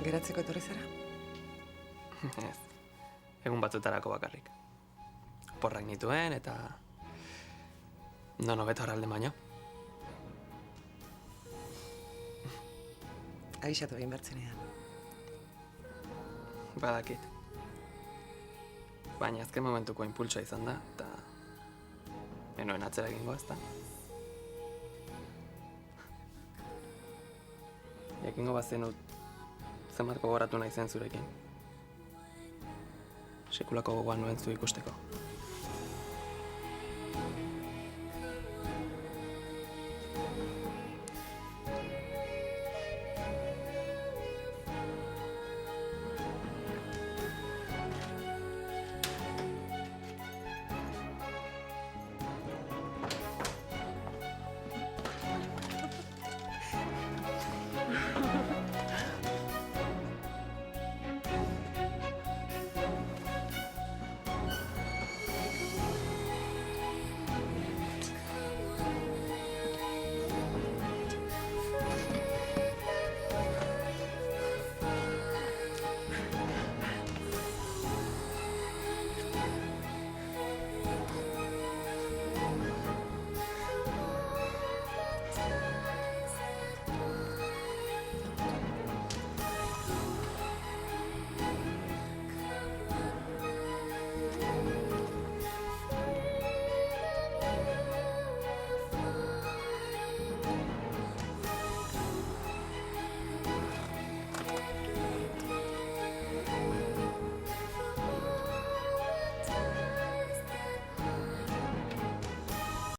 Geratzeko etorri zara? Ez, egun batzutarako bakarrik. Porrak nituen eta... Nono beto horralde baino. Agisatu egin bertzenean. Badakit. Baina azken momentuko impulsoa izan da, eta... Enoen atzera egingo ezta. Jakingo bazenut zenbat gogoratu nahi zen zurekin. Sekulako gogoan nuen zu ikusteko.